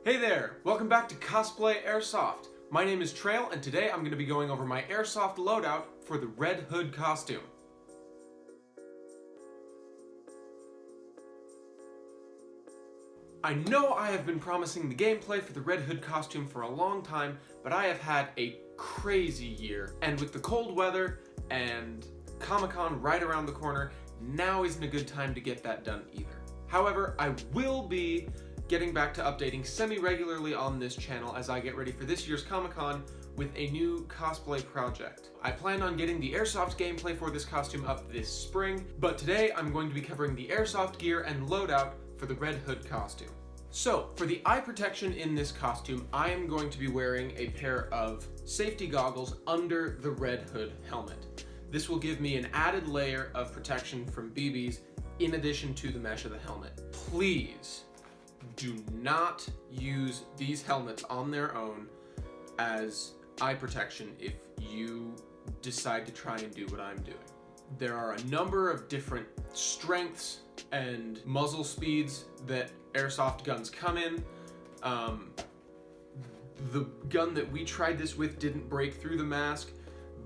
Hey there! Welcome back to Cosplay Airsoft. My name is Trail, and today I'm going to be going over my Airsoft Loadout for the Red Hood costume. I know I have been promising the gameplay for the Red Hood costume for a long time, but I have had a crazy year, and with the cold weather and Comic-Con right around the corner, now isn't a good time to get that done either. However, I will be getting back to updating semi-regularly on this channel as I get ready for this year's Comic-Con with a new cosplay project. I plan on getting the Airsoft gameplay for this costume up this spring, but today I'm going to be covering the Airsoft gear and loadout for the Red Hood costume. So, for the eye protection in this costume, I am going to be wearing a pair of safety goggles under the Red Hood helmet. This will give me an added layer of protection from BBs in addition to the mesh of the helmet. Please do not use these helmets on their own as eye protection if you decide to try and do what I'm doing. There are a number of different strengths and muzzle speeds that airsoft guns come in. The gun that we tried this with didn't break through the mask,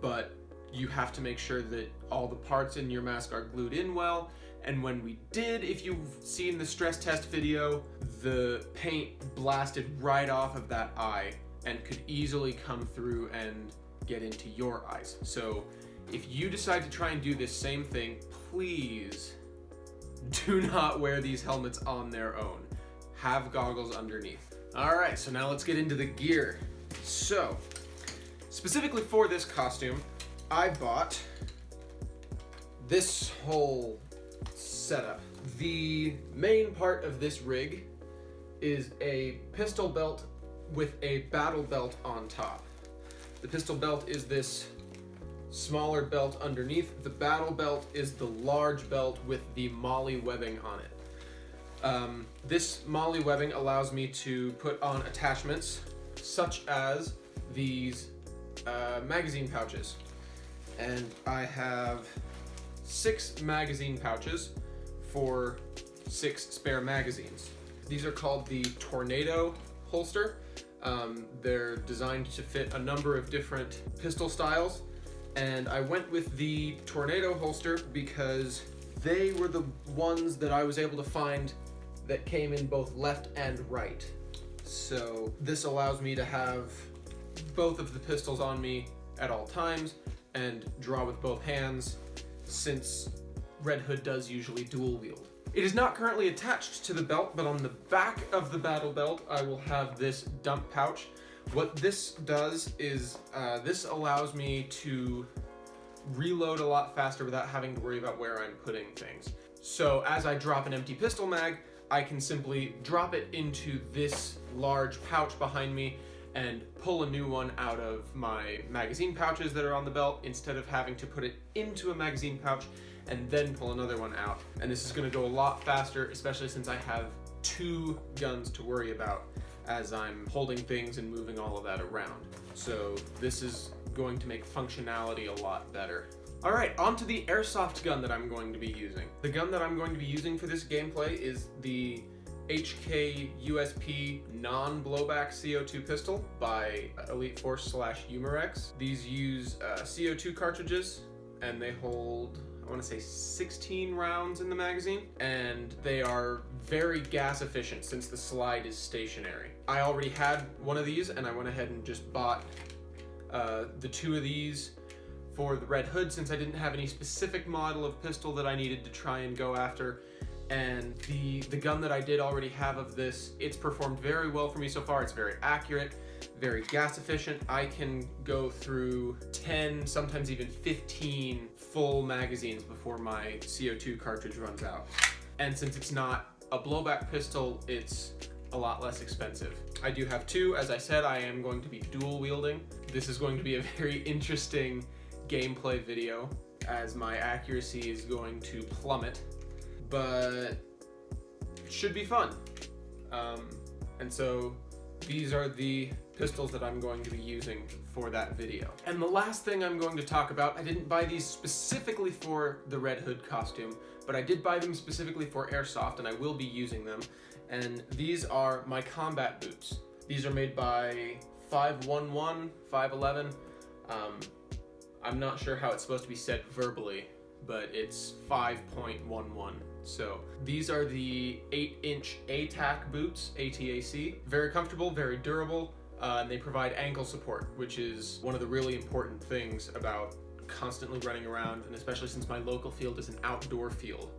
but you have to make sure that all the parts in your mask are glued in well. And when we did, if you've seen the stress test video, the paint blasted right off of that eye and could easily come through and get into your eyes. So if you decide to try and do this same thing, please do not wear these helmets on their own. Have goggles underneath. All right, so now let's get into the gear. So, specifically for this costume, I bought this whole setup. The main part of this rig is a pistol belt with a battle belt on top. The pistol belt is this smaller belt underneath. The battle belt is the large belt with the molly webbing on it. This molly webbing allows me to put on attachments such as these magazine pouches. And I have 6 magazine pouches for 6 spare magazines. These are called the Tornado holster. They're designed to fit a number of different pistol styles, and I went with the Tornado holster because they were the ones that I was able to find that came in both left and right. So this allows me to have both of the pistols on me at all times and draw with both hands, since Red Hood does usually dual wield. It is not currently attached to the belt, but on the back of the battle belt I will have this dump pouch. What this does is this allows me to reload a lot faster without having to worry about where I'm putting things. So as I drop an empty pistol mag, I can simply drop it into this large pouch behind me and pull a new one out of my magazine pouches that are on the belt instead of having to put it into a magazine pouch and then pull another one out. And this is going to go a lot faster, especially since I have 2 guns to worry about as I'm holding things and moving all of that around. So this is going to make functionality a lot better. All right, on to the airsoft gun that I'm going to be using. The gun that I'm going to be using for this gameplay is the HK USP non-blowback CO2 pistol by Elite Force/Umarex. These use CO2 cartridges, and they hold, I want to say 16 rounds in the magazine, and they are very gas efficient since the slide is stationary. I already had one of these, and I went ahead and just bought the 2 of these for the Red Hood since I didn't have any specific model of pistol that I needed to try and go after. And the gun that I did already have of this, it's performed very well for me so far. It's very accurate, very gas efficient. I can go through 10, sometimes even 15 full magazines before my CO2 cartridge runs out. And since it's not a blowback pistol, it's a lot less expensive. I do have 2. As I said, I am going to be dual wielding. This is going to be a very interesting gameplay video as my accuracy is going to plummet, but should be fun. And so these are the pistols that I'm going to be using for that video. And the last thing I'm going to talk about, I didn't buy these specifically for the Red Hood costume, but I did buy them specifically for Airsoft, and I will be using them, and these are my combat boots. These are made by 511, 511. I'm not sure how it's supposed to be said verbally, but it's 5.11. So these are the 8-inch ATAC boots, ATAC. Very comfortable, very durable, and they provide ankle support, which is one of the really important things about constantly running around, and especially since my local field is an outdoor field,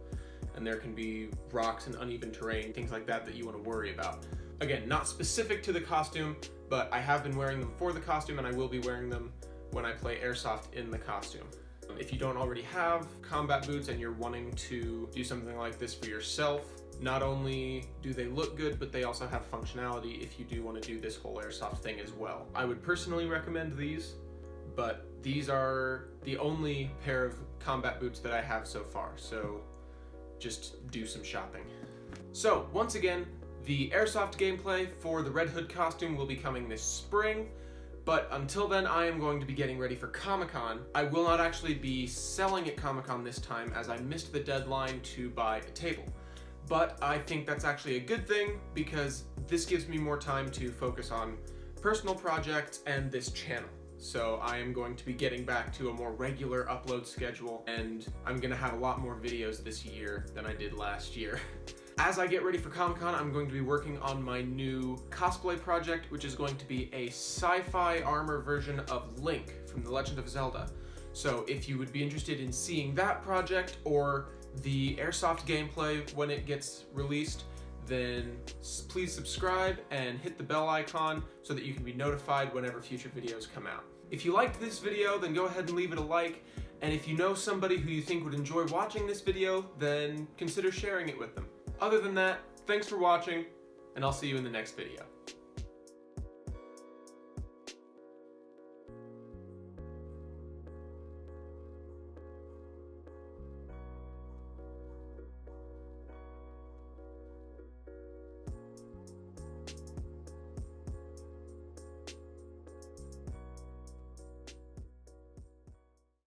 and there can be rocks and uneven terrain, things like that you want to worry about. Again, not specific to the costume, but I have been wearing them for the costume, and I will be wearing them when I play Airsoft in the costume. If you don't already have combat boots and you're wanting to do something like this for yourself, not only do they look good, but they also have functionality if you do want to do this whole Airsoft thing as well. I would personally recommend these, but these are the only pair of combat boots that I have so far, so just do some shopping. So, once again, the Airsoft gameplay for the Red Hood costume will be coming this spring. But until then, I am going to be getting ready for Comic-Con. I will not actually be selling at Comic-Con this time, as I missed the deadline to buy a table. But I think that's actually a good thing, because this gives me more time to focus on personal projects and this channel. So I am going to be getting back to a more regular upload schedule, and I'm gonna have a lot more videos this year than I did last year. As I get ready for Comic-Con, I'm going to be working on my new cosplay project, which is going to be a sci-fi armor version of Link from The Legend of Zelda. So if you would be interested in seeing that project or the Airsoft gameplay when it gets released, then please subscribe and hit the bell icon so that you can be notified whenever future videos come out. If you liked this video, then go ahead and leave it a like, and if you know somebody who you think would enjoy watching this video, then consider sharing it with them. Other than that, thanks for watching, and I'll see you in the next video.